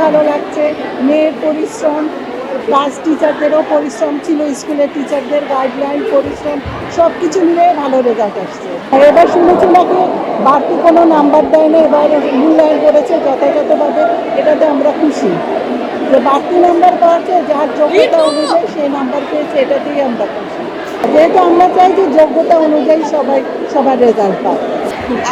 ভালো লাগছে। মেয়ের পরিশ্রম, ক্লাস টিচারদেরও পরিশ্রম ছিল, স্কুলের টিচারদের গাইডলাইন, পরিশ্রম সব কিছু মিলে ভালো রেজাল্ট আসছে। আর এবার শুনেছি নাকি বাড়তি কোনো নাম্বার দেয় না, এবার মূল্যায়ন করেছে যথাযথভাবে। এটাতে আমরা খুশি যে বাড়তি নাম্বার পাওয়াচ্ছে, যার যোগ্যতা অনুযায়ী সেই নাম্বার পেয়েছে, এটাতেই আমরা খুশি। যেহেতু আমরা চাই যে যোগ্যতা অনুযায়ী সবার রেজাল্ট পায়।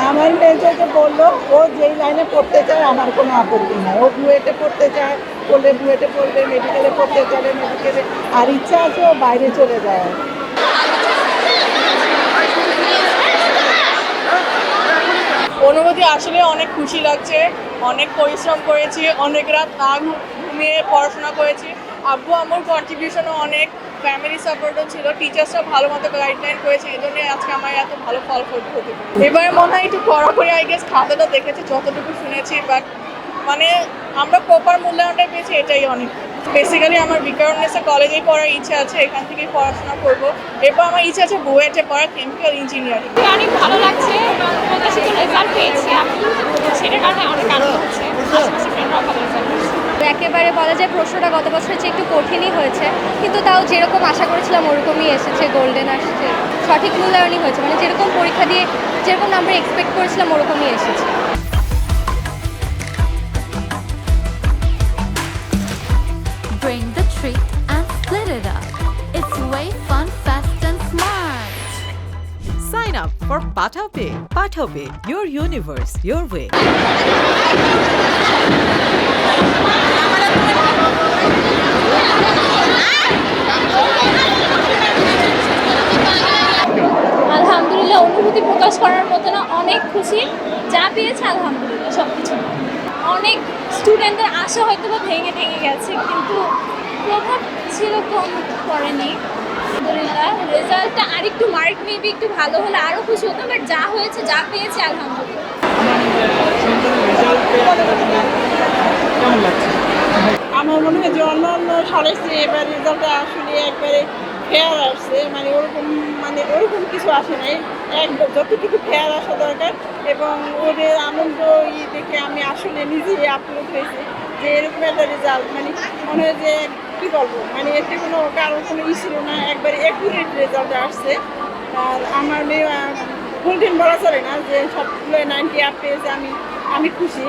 আমার মেয়ে যে বললো ও যেই লাইনে পড়তে চায় আমার কোনো আপত্তি নাই। ও বুয়েটে পড়তে চায় বললে বুয়েটে পড়বে, মেডিকেলে পড়তে চাইলে মেডিকেলে, আর ইচ্ছা আছে ও বাইরে চলে যায়। অনুভূতি আসলে অনেক খুশি লাগছে। অনেক পরিশ্রম করেছি, অনেক রাত না ঘুমিয়ে পড়াশোনা করেছি। আব্বু আম্মুর কন্ট্রিবিউশনও অনেক, ফ্যামিলি সাপোর্টও ছিল, টিচার্সরা ভালো মতো গাইডলাইন করেছে, এই জন্যই আজকে আমার এত ভালো ফল করতে হতে পারে। এবার মনে হয় একটু কড়াকড়ি আই গেস খাতাটা দেখেছি যতটুকু শুনেছি, বাট মানে আমরা প্রপার মূল্যায়নটা পেয়েছি, এটাই অনেক। বেসিক্যালি আমার বিকারুন্নেসা কলেজেই পড়ার ইচ্ছা আছে, এখান থেকেই পড়াশোনা করব। এরপর আমার ইচ্ছা আছে বুয়েটে পড়ার কেমিক্যাল ইঞ্জিনিয়ারিং। অনেক ভালো লাগছে, প্রত্যাশিত রেজাল্ট পেয়েছি আমি, সেটার কারণে অনেক আনন্দ হচ্ছে। আশেপাশে ফ্রেন্ডরাও ভালো রেজাল্ট করছে। একেবারে বলা যায় প্রশ্নটা গত বছরের চেয়ে একটু কঠিনই হয়েছে, কিন্তু তাও যেরকম আশা করেছিলাম ওরকমই এসেছে, গোল্ডেন আসছে, সঠিক মূল্যায়নই হয়েছে, মানে যেরকম পরীক্ষা দিয়ে যেরকম নাম্বার এক্সপেক্ট করেছিলাম ওরকমই এসেছে। Bring the treat and split it up. It's way fun, fast and smart. Sign up for PathaPay. PathaPay, your universe, your way. আলহামদুলিল্লাহ, অনুভূতি প্রকাশ করার মতো না, অনেক খুশি। যা পেয়েছে আলহামদুলিল্লাহ সব কিছু। অনেক স্টুডেন্টদের আশা হয়তো বা ভেঙে গেছে, কিন্তু প্রভাব সেরকম পড়েনি। আলহামদুলিল্লাহ, রেজাল্টটা আরেকটু মার্ক মেবি একটু ভালো হলে আরও খুশি হতো, বাট যা হয়েছে, যা পেয়েছে আলহামদুলিল্লাহ। আমার মনে হয় যে অন্য সালের চেয়ে এবার রেজাল্টটা আসলে একবারে ফেয়ার আসছে, ওরকম কিছু আসে নাই, একদম যতটুকু ফেয়ার আসা দরকার। এবং ওদের আনন্দ দেখে আমি আসলে নিজেই আপ্লুত হয়েছি যে এরকম একটা রেজাল্ট, মনে হয় যে কী বলবো, এতে কারোর কোনো ছিল না, একবারে অ্যাকুরেট রেজাল্ট আসছে। আর আমার মেয়ে গোল্ডেন বলা চলে না, যে সবগুলো 90 আপ পেয়েছে, আমি খুশি।